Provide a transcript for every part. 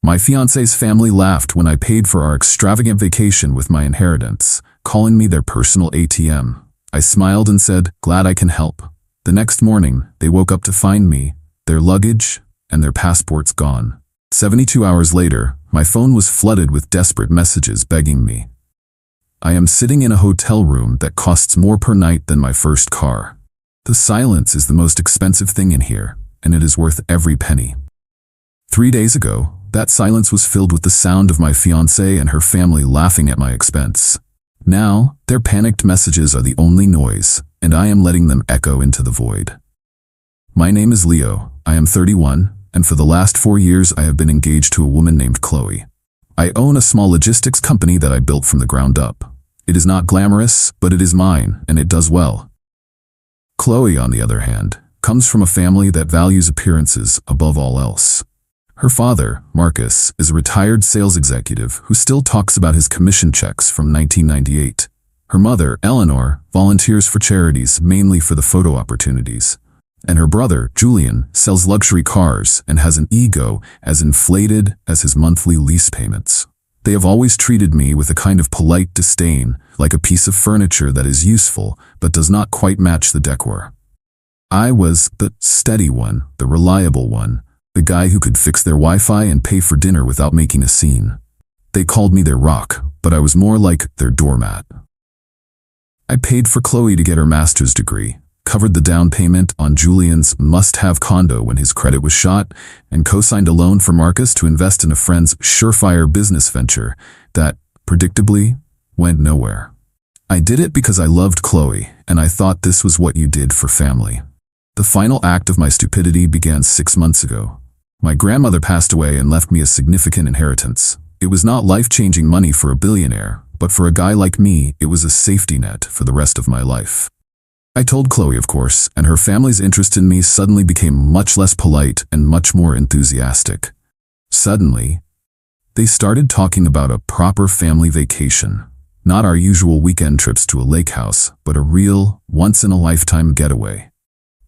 My fiancé's family laughed when I paid for our extravagant vacation with my inheritance, calling me their personal ATM. I smiled and said, "Glad I can help." The next morning, they woke up to find me, their luggage, and their passports gone. 72 hours later, my phone was flooded with desperate messages begging me. I am sitting in a hotel room that costs more per night than my first car. The silence is the most expensive thing in here, and it is worth every penny. 3 days ago, that silence was filled with the sound of my fiancée and her family laughing at my expense. Now, their panicked messages are the only noise, and I am letting them echo into the void. My name is Leo, I am 31, and for the last 4 years I have been engaged to a woman named Chloe. I own a small logistics company that I built from the ground up. It is not glamorous, but it is mine, and it does well. Chloe, on the other hand, comes from a family that values appearances above all else. Her father, Marcus, is a retired sales executive who still talks about his commission checks from 1998. Her mother, Eleanor, volunteers for charities mainly for the photo opportunities. And her brother, Julian, sells luxury cars and has an ego as inflated as his monthly lease payments. They have always treated me with a kind of polite disdain, like a piece of furniture that is useful but does not quite match the decor. I was the steady one, the reliable one, the guy who could fix their Wi-Fi and pay for dinner without making a scene. They called me their rock, but I was more like their doormat. I paid for Chloe to get her master's degree, covered the down payment on Julian's must-have condo when his credit was shot, and co-signed a loan for Marcus to invest in a friend's surefire business venture that, predictably, went nowhere. I did it because I loved Chloe, and I thought this was what you did for family. The final act of my stupidity began 6 months ago. My grandmother passed away and left me a significant inheritance. It was not life-changing money for a billionaire, but for a guy like me, it was a safety net for the rest of my life. I told Chloe, of course, and her family's interest in me suddenly became much less polite and much more enthusiastic. Suddenly, they started talking about a proper family vacation. Not our usual weekend trips to a lake house, but a real, once-in-a-lifetime getaway.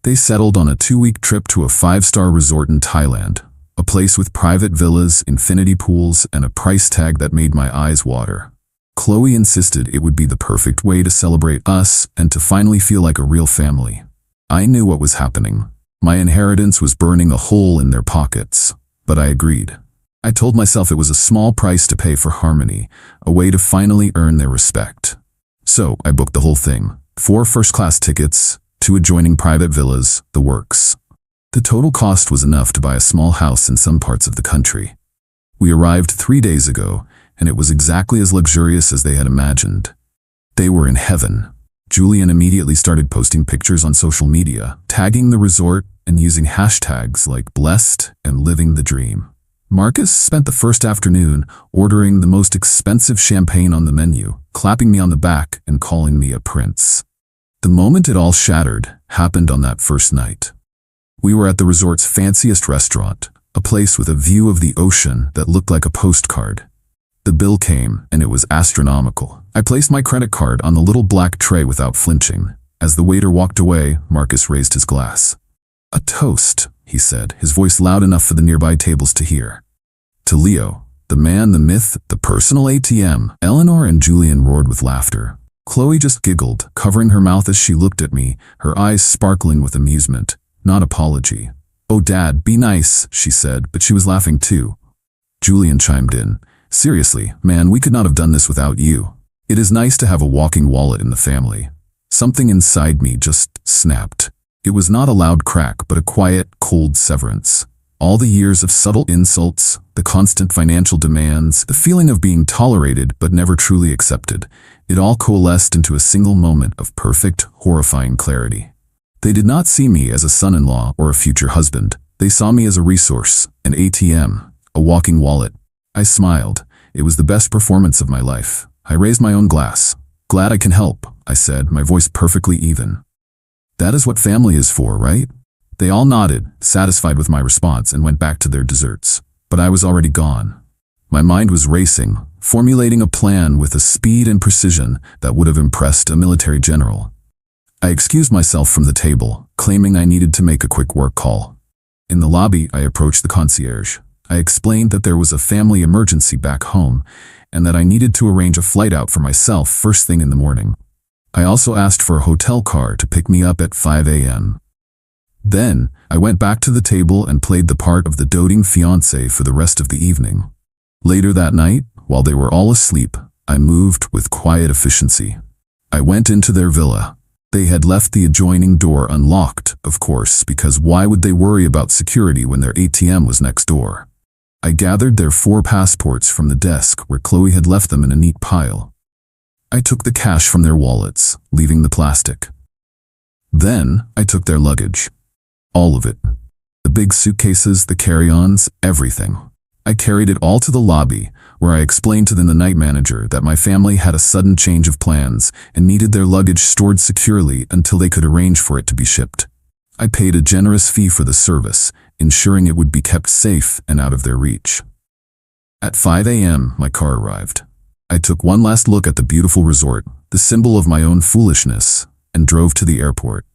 They settled on a 2-week trip to a 5-star resort in Thailand, a place with private villas, infinity pools, and a price tag that made my eyes water. Chloe insisted it would be the perfect way to celebrate us and to finally feel like a real family. I knew what was happening. My inheritance was burning a hole in their pockets, but I agreed. I told myself it was a small price to pay for harmony, a way to finally earn their respect. So I booked the whole thing. 4 first-class tickets, 2 adjoining private villas, the works. The total cost was enough to buy a small house in some parts of the country. We arrived 3 days ago, and it was exactly as luxurious as they had imagined. They were in heaven. Julian immediately started posting pictures on social media, tagging the resort and using hashtags like blessed and living the dream. Marcus spent the first afternoon ordering the most expensive champagne on the menu, clapping me on the back and calling me a prince. The moment it all shattered happened on that first night. We were at the resort's fanciest restaurant, a place with a view of the ocean that looked like a postcard. The bill came, and it was astronomical. I placed my credit card on the little black tray without flinching. As the waiter walked away, Marcus raised his glass. "A toast," he said, his voice loud enough for the nearby tables to hear. "To Leo, the man, the myth, the personal ATM." Eleanor and Julian roared with laughter. Chloe just giggled, covering her mouth as she looked at me, her eyes sparkling with amusement, not apology. "Oh, Dad, be nice," she said, but she was laughing too. Julian chimed in. "Seriously, man, we could not have done this without you. It is nice to have a walking wallet in the family." Something inside me just snapped. It was not a loud crack, but a quiet, cold severance. All the years of subtle insults, the constant financial demands, the feeling of being tolerated but never truly accepted, it all coalesced into a single moment of perfect, horrifying clarity. They did not see me as a son-in-law or a future husband. They saw me as a resource, an ATM, a walking wallet. I smiled. It was the best performance of my life. I raised my own glass. "Glad I can help," I said, my voice perfectly even. "That is what family is for, right?" They all nodded, satisfied with my response, and went back to their desserts. But I was already gone. My mind was racing, formulating a plan with a speed and precision that would have impressed a military general. I excused myself from the table, claiming I needed to make a quick work call. In the lobby, I approached the concierge. I explained that there was a family emergency back home and that I needed to arrange a flight out for myself first thing in the morning. I also asked for a hotel car to pick me up at 5 a.m. Then, I went back to the table and played the part of the doting fiancé for the rest of the evening. Later that night, while they were all asleep, I moved with quiet efficiency. I went into their villa. They had left the adjoining door unlocked, of course, because why would they worry about security when their ATM was next door? I gathered their 4 passports from the desk where Chloe had left them in a neat pile. I took the cash from their wallets, leaving the plastic. Then, I took their luggage. All of it. The big suitcases, the carry-ons, everything. I carried it all to the lobby, where I explained to the night manager that my family had a sudden change of plans and needed their luggage stored securely until they could arrange for it to be shipped. I paid a generous fee for the service, ensuring it would be kept safe and out of their reach. At 5 a.m., my car arrived. I took one last look at the beautiful resort, the symbol of my own foolishness, and drove to the airport.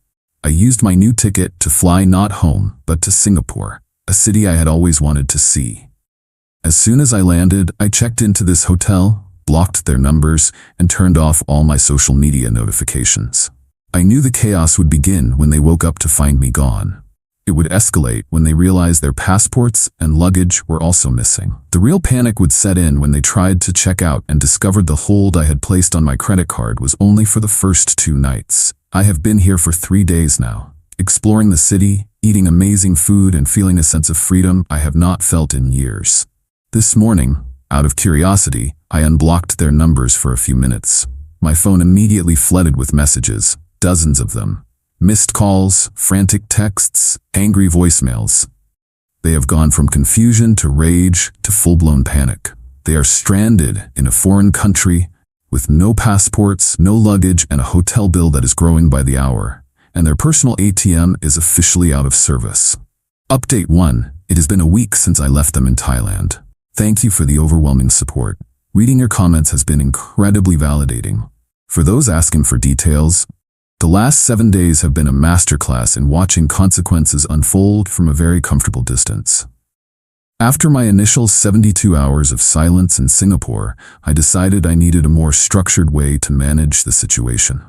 I used my new ticket to fly not home, but to Singapore, a city I had always wanted to see. As soon as I landed, I checked into this hotel, blocked their numbers, and turned off all my social media notifications. I knew the chaos would begin when they woke up to find me gone. It would escalate when they realized their passports and luggage were also missing. The real panic would set in when they tried to check out and discovered the hold I had placed on my credit card was only for the first 2 nights. I have been here for 3 days now, exploring the city, eating amazing food and feeling a sense of freedom I have not felt in years. This morning, out of curiosity, I unblocked their numbers for a few minutes. My phone immediately flooded with messages, dozens of them. Missed calls, frantic texts, angry voicemails. They have gone from confusion to rage to full-blown panic. They are stranded in a foreign country with no passports, no luggage, and a hotel bill that is growing by the hour. And their personal ATM is officially out of service. Update 1. It has been a week since I left them in Thailand. Thank you for the overwhelming support. Reading your comments has been incredibly validating. For those asking for details, the last 7 days have been a masterclass in watching consequences unfold from a very comfortable distance. After my initial 72 hours of silence in Singapore, I decided I needed a more structured way to manage the situation.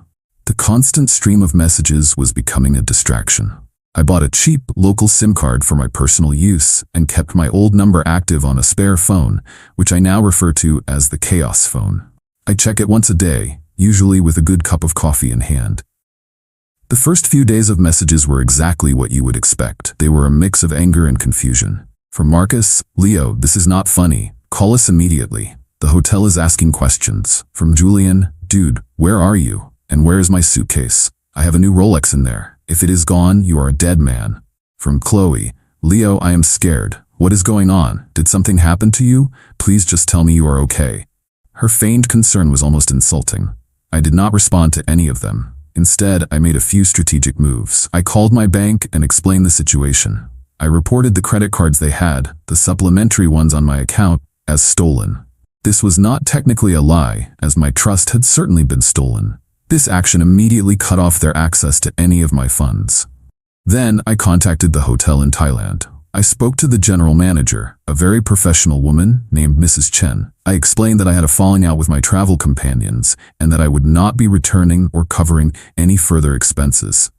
The constant stream of messages was becoming a distraction. I bought a cheap local SIM card for my personal use and kept my old number active on a spare phone, which I now refer to as the chaos phone. I check it once a day, usually with a good cup of coffee in hand. The first few days of messages were exactly what you would expect. They were a mix of anger and confusion. From Marcus, Leo, this is not funny. Call us immediately. The hotel is asking questions. From Julian, dude, where are you? And where is my suitcase? I have a new Rolex in there. If it is gone, you are a dead man. From Chloe, Leo, I am scared. What is going on? Did something happen to you? Please just tell me you are okay. Her feigned concern was almost insulting. I did not respond to any of them. Instead, I made a few strategic moves. I called my bank and explained the situation. I reported the credit cards they had, the supplementary ones on my account, as stolen. This was not technically a lie, as my trust had certainly been stolen. This action immediately cut off their access to any of my funds. Then I contacted the hotel in Thailand. I spoke to the general manager, a very professional woman named Mrs. Chen. I explained that I had a falling out with my travel companions and that I would not be returning or covering any further expenses.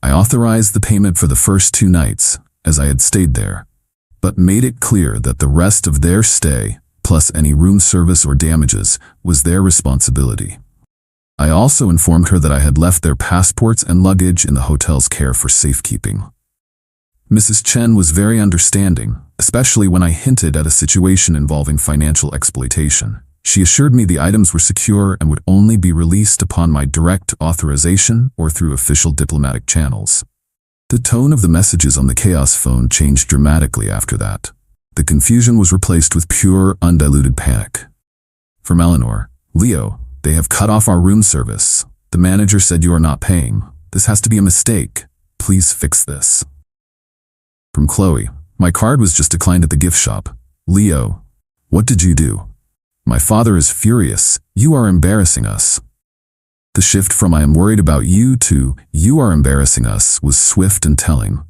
I authorized the payment for the first 2 nights, as I had stayed there, but made it clear that the rest of their stay, plus any room service or damages, was their responsibility. I also informed her that I had left their passports and luggage in the hotel's care for safekeeping. Mrs. Chen was very understanding, especially when I hinted at a situation involving financial exploitation. She assured me the items were secure and would only be released upon my direct authorization or through official diplomatic channels. The tone of the messages on the chaos phone changed dramatically after that. The confusion was replaced with pure, undiluted panic. From Eleanor, Leo, they have cut off our room service. The manager said you are not paying. This has to be a mistake. Please fix this. From Chloe, my card was just declined at the gift shop. Leo, what did you do? My father is furious. You are embarrassing us. The shift from I am worried about you to you are embarrassing us was swift and telling.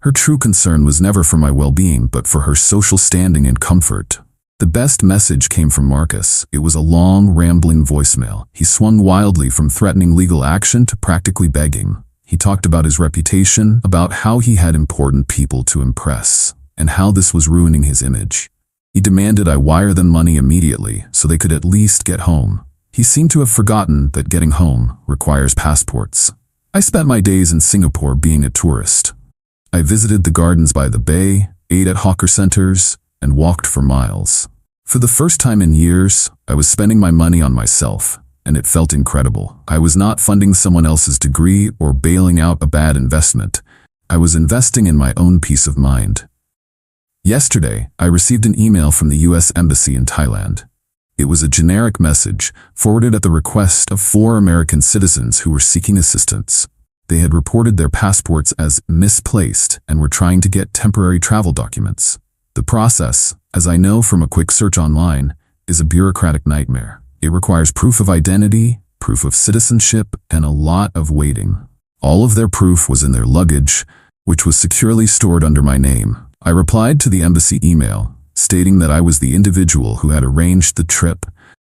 Her true concern was never for my well-being, but for her social standing and comfort. The best message came from Marcus. It was a long, rambling voicemail. He swung wildly from threatening legal action to practically begging. He talked about his reputation, about how he had important people to impress, and how this was ruining his image. He demanded I wire them money immediately so they could at least get home. He seemed to have forgotten that getting home requires passports. I spent my days in Singapore being a tourist. I visited the gardens by the bay, ate at hawker centers, and walked for miles. For the first time in years, I was spending my money on myself, and it felt incredible. I was not funding someone else's degree or bailing out a bad investment. I was investing in my own peace of mind. Yesterday, I received an email from the U.S. Embassy in Thailand. It was a generic message forwarded at the request of 4 American citizens who were seeking assistance. They had reported their passports as misplaced and were trying to get temporary travel documents. The process, as I know from a quick search online, is a bureaucratic nightmare. It requires proof of identity, proof of citizenship, and a lot of waiting. All of their proof was in their luggage, which was securely stored under my name. I replied to the embassy email, stating that I was the individual who had arranged the trip,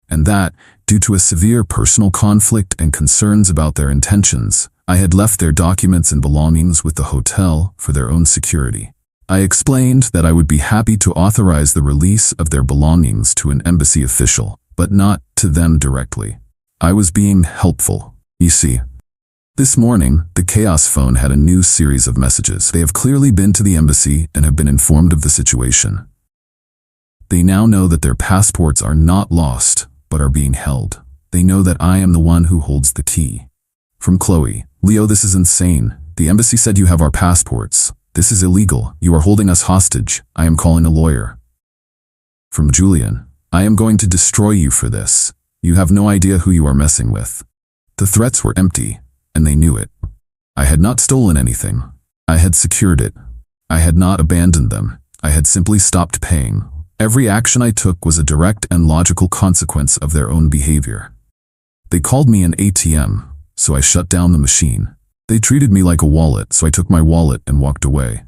and that, due to a severe personal conflict and concerns about their intentions, I had left their documents and belongings with the hotel for their own security. I explained that I would be happy to authorize the release of their belongings to an embassy official, but not to them directly. I was being helpful. You see, this morning, the Chaos phone had a new series of messages. They have clearly been to the embassy and have been informed of the situation. They now know that their passports are not lost, but are being held. They know that I am the one who holds the key. From Chloe, Leo, this is insane. The embassy said you have our passports. This is illegal. You are holding us hostage. I am calling a lawyer. From Julian, I am going to destroy you for this. You have no idea who you are messing with. The threats were empty, and they knew it. I had not stolen anything. I had secured it. I had not abandoned them. I had simply stopped paying. Every action I took was a direct and logical consequence of their own behavior. They called me an ATM, so I shut down the machine. They treated me like a wallet, so I took my wallet and walked away.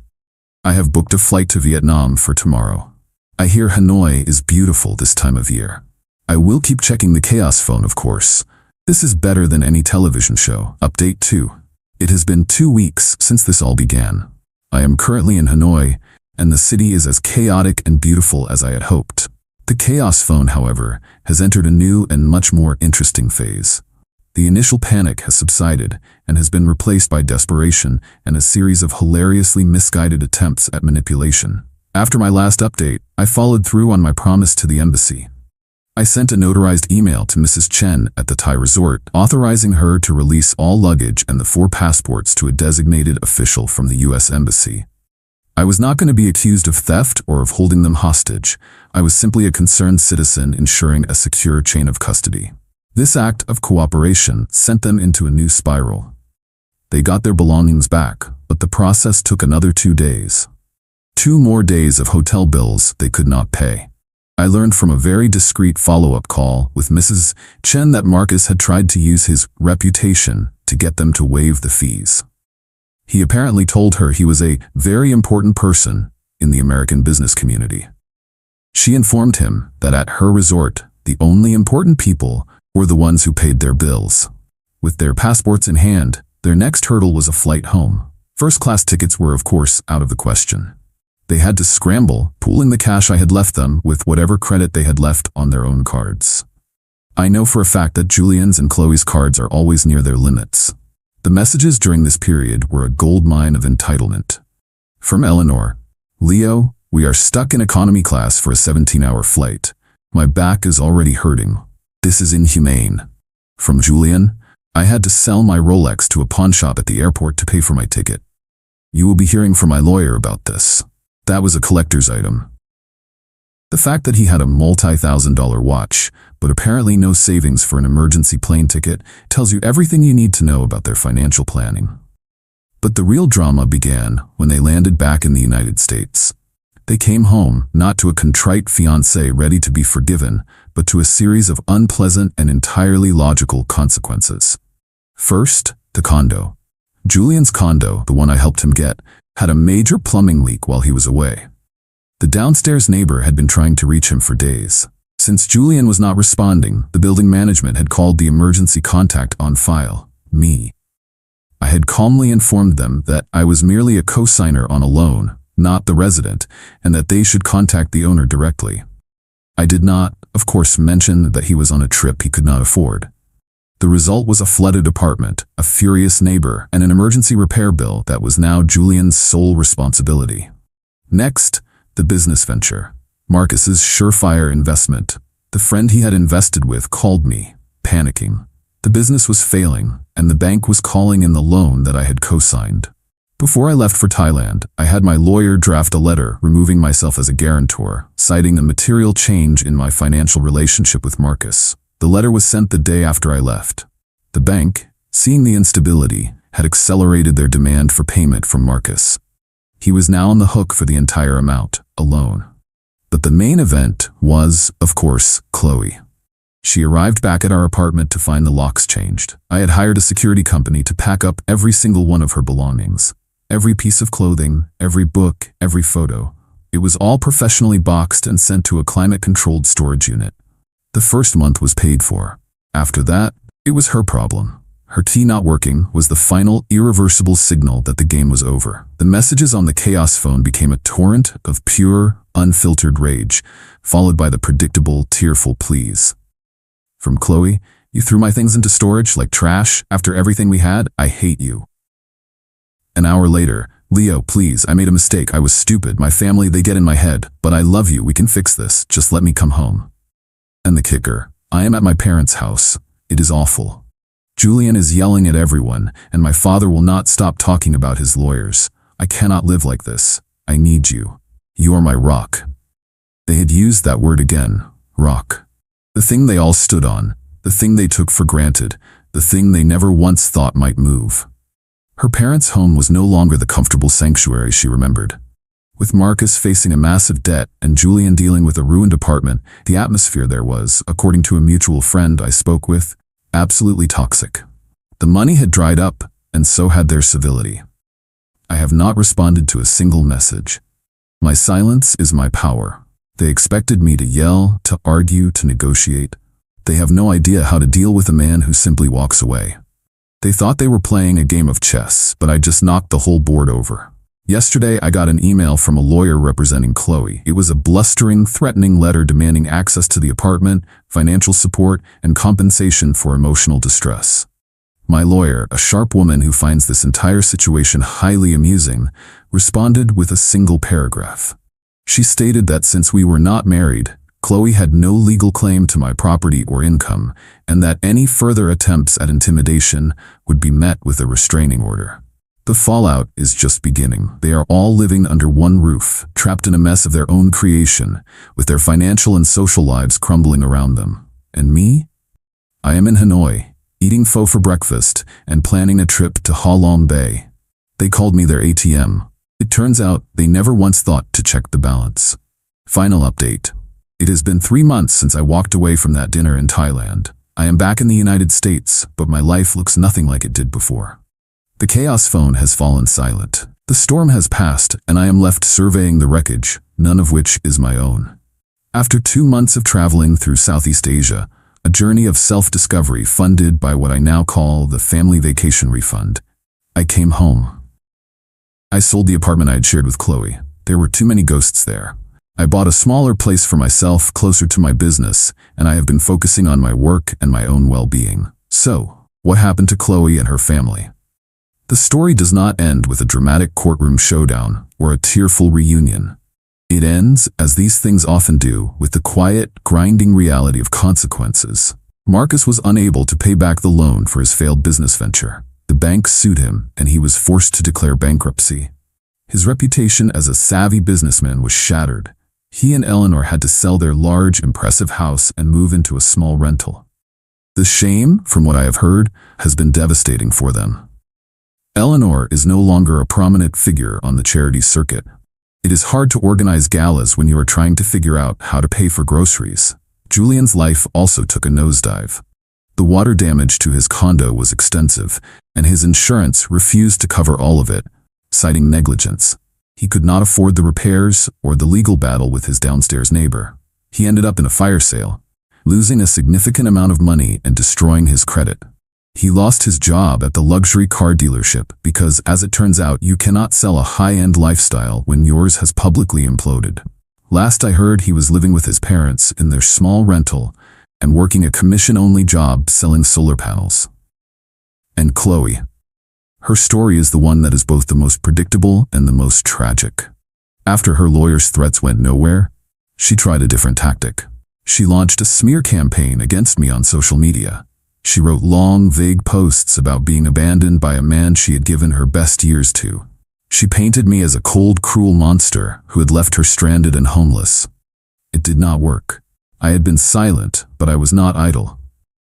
I have booked a flight to Vietnam for tomorrow. I hear Hanoi is beautiful this time of year. I will keep checking the Chaos phone, of course. This is better than any television show. Update 2. It has been 2 weeks since this all began. I am currently in Hanoi, and the city is as chaotic and beautiful as I had hoped. The Chaos phone, however, has entered a new and much more interesting phase. The initial panic has subsided and has been replaced by desperation and a series of hilariously misguided attempts at manipulation. After my last update, I followed through on my promise to the embassy. I sent a notarized email to Mrs. Chen at the Thai resort, authorizing her to release all luggage and the 4 passports to a designated official from the U.S. Embassy. I was not going to be accused of theft or of holding them hostage. I was simply a concerned citizen ensuring a secure chain of custody. This act of cooperation sent them into a new spiral. They got their belongings back, but the process took another 2 days. 2 more days of hotel bills they could not pay. I learned from a very discreet follow-up call with Mrs. Chen that Marcus had tried to use his reputation to get them to waive the fees. He apparently told her he was a very important person in the American business community. She informed him that at her resort, the only important people were the ones who paid their bills. With their passports in hand, their next hurdle was a flight home. First-class tickets were, of course, out of the question. They had to scramble, pooling the cash I had left them with whatever credit they had left on their own cards. I know for a fact that Julian's and Chloe's cards are always near their limits. The messages during this period were a goldmine of entitlement. From Eleanor, Leo, we are stuck in economy class for a 17-hour flight. My back is already hurting. This is inhumane. From Julian, I had to sell my Rolex to a pawn shop at the airport to pay for my ticket. You will be hearing from my lawyer about this. That was a collector's item. The fact that he had a multi-$1,000 watch, but apparently no savings for an emergency plane ticket, tells you everything you need to know about their financial planning. But the real drama began when they landed back in the United States. They came home not to a contrite fiancé ready to be forgiven, but to a series of unpleasant and entirely logical consequences. First, the condo. Julian's condo, the one I helped him get, had a major plumbing leak while he was away. The downstairs neighbor had been trying to reach him for days. Since Julian was not responding, the building management had called the emergency contact on file, me. I had calmly informed them that I was merely a co-signer on a loan, not the resident, and that they should contact the owner directly. I did not, of course, mention that he was on a trip he could not afford. The result was a flooded apartment, a furious neighbor, and an emergency repair bill that was now Julian's sole responsibility. Next, the business venture. Marcus's surefire investment. The friend he had invested with called me, panicking. The business was failing, and the bank was calling in the loan that I had co-signed. Before I left for Thailand, I had my lawyer draft a letter removing myself as a guarantor, citing a material change in my financial relationship with Marcus. The letter was sent the day after I left. The bank, seeing the instability, had accelerated their demand for payment from Marcus. He was now on the hook for the entire amount, alone. But the main event was, of course, Chloe. She arrived back at our apartment to find the locks changed. I had hired a security company to pack up every single one of her belongings. Every piece of clothing, every book, every photo. It was all professionally boxed and sent to a climate-controlled storage unit. The first month was paid for. After that, it was her problem. Her tea not working was the final, irreversible signal that the game was over. The messages on the chaos phone became a torrent of pure, unfiltered rage, followed by the predictable, tearful pleas. From Chloe, "You threw my things into storage like trash after everything we had? I hate you." An hour later, "Leo, please, I made a mistake. I was stupid. My family, they get in my head. But I love you. We can fix this. Just let me come home." And the kicker, I am at my parents' house. It is awful. Julian is yelling at everyone, and my father will not stop talking about his lawyers. I cannot live like this. I need you. You are my rock. They had used that word again, rock. The thing they all stood on, the thing they took for granted, the thing they never once thought might move. Her parents' home was no longer the comfortable sanctuary she remembered. With Marcus facing a massive debt and Julian dealing with a ruined apartment, the atmosphere there was, according to a mutual friend I spoke with, absolutely toxic. The money had dried up, and so had their civility. I have not responded to a single message. My silence is my power. They expected me to yell, to argue, to negotiate. They have no idea how to deal with a man who simply walks away. They thought they were playing a game of chess, but I just knocked the whole board over. Yesterday, I got an email from a lawyer representing Chloe. It was a blustering, threatening letter demanding access to the apartment, financial support, and compensation for emotional distress. My lawyer, a sharp woman who finds this entire situation highly amusing, responded with a single paragraph. She stated that since we were not married, Chloe had no legal claim to my property or income, and that any further attempts at intimidation would be met with a restraining order. The fallout is just beginning. They are all living under one roof, trapped in a mess of their own creation, with their financial and social lives crumbling around them. And me? I am in Hanoi, eating pho for breakfast and planning a trip to Ha Long Bay. They called me their ATM. It turns out they never once thought to check the balance. Final update. It has been 3 months since I walked away from that dinner in Thailand. I am back in the United States, but my life looks nothing like it did before. The chaos phone has fallen silent. The storm has passed, and I am left surveying the wreckage, none of which is my own. After 2 months of traveling through Southeast Asia, a journey of self-discovery funded by what I now call the family vacation refund, I came home. I sold the apartment I had shared with Chloe. There were too many ghosts there. I bought a smaller place for myself closer to my business, and I have been focusing on my work and my own well-being. So, what happened to Chloe and her family? The story does not end with a dramatic courtroom showdown or a tearful reunion. It ends, as these things often do, with the quiet, grinding reality of consequences. Marcus was unable to pay back the loan for his failed business venture. The bank sued him, and he was forced to declare bankruptcy. His reputation as a savvy businessman was shattered. He and Eleanor had to sell their large, impressive house and move into a small rental. The shame, from what I have heard, has been devastating for them. Eleanor is no longer a prominent figure on the charity circuit. It is hard to organize galas when you are trying to figure out how to pay for groceries. Julian's life also took a nosedive. The water damage to his condo was extensive, and his insurance refused to cover all of it, citing negligence. He could not afford the repairs or the legal battle with his downstairs neighbor. He ended up in a fire sale, losing a significant amount of money and destroying his credit. He lost his job at the luxury car dealership because, as it turns out, you cannot sell a high-end lifestyle when yours has publicly imploded. Last I heard, he was living with his parents in their small rental and working a commission-only job selling solar panels. And Chloe. Her story is the one that is both the most predictable and the most tragic. After her lawyer's threats went nowhere, she tried a different tactic. She launched a smear campaign against me on social media. She wrote long, vague posts about being abandoned by a man she had given her best years to. She painted me as a cold, cruel monster who had left her stranded and homeless. It did not work. I had been silent, but I was not idle.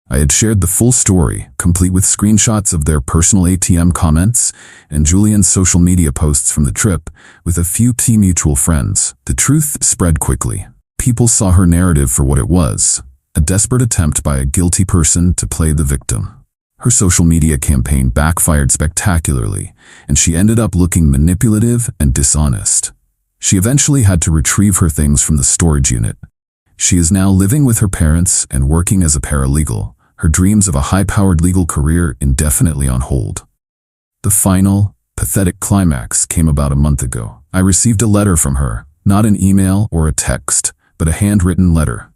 I had shared the full story, complete with screenshots of their personal ATM comments and Julian's social media posts from the trip, with a few key mutual friends. The truth spread quickly. People saw her narrative for what it was, a desperate attempt by a guilty person to play the victim. Her social media campaign backfired spectacularly, and she ended up looking manipulative and dishonest. She eventually had to retrieve her things from the storage unit. She is now living with her parents and working as a paralegal, her dreams of a high-powered legal career indefinitely on hold. The final, pathetic climax came about a month ago. I received a letter from her, not an email or a text, but a handwritten letter.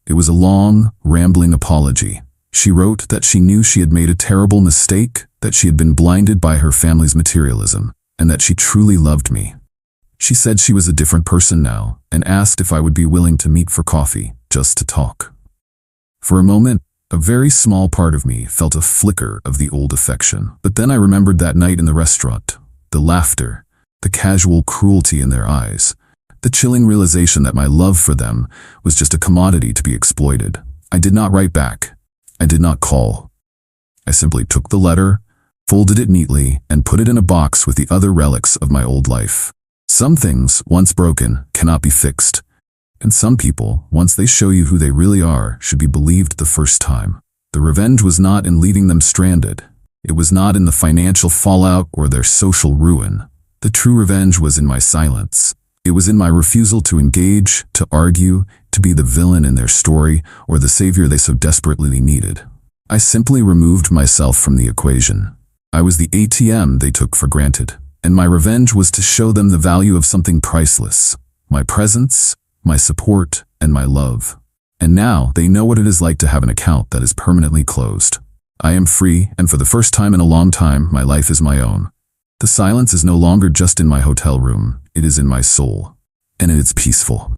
It was a long, rambling apology. She wrote that she knew she had made a terrible mistake, that she had been blinded by her family's materialism, and that she truly loved me. She said she was a different person now, and asked if I would be willing to meet for coffee, just to talk. For a moment, a very small part of me felt a flicker of the old affection, but then I remembered that night in the restaurant, the laughter, the casual cruelty in their eyes, the chilling realization that my love for them was just a commodity to be exploited. I did not write back. I did not call. I simply took the letter, folded it neatly, and put it in a box with the other relics of my old life. Some things, once broken, cannot be fixed. And some people, once they show you who they really are, should be believed the first time. The revenge was not in leaving them stranded. It was not in the financial fallout or their social ruin. The true revenge was in my silence. It was in my refusal to engage, to argue, to be the villain in their story or the savior they so desperately needed. I simply removed myself from the equation. I was the ATM they took for granted, and my revenge was to show them the value of something priceless: my presence, my support, and my love. And now they know what it is like to have an account that is permanently closed. I am free, and for the first time in a long time, my life is my own. The silence is no longer just in my hotel room, it is in my soul, and it is peaceful.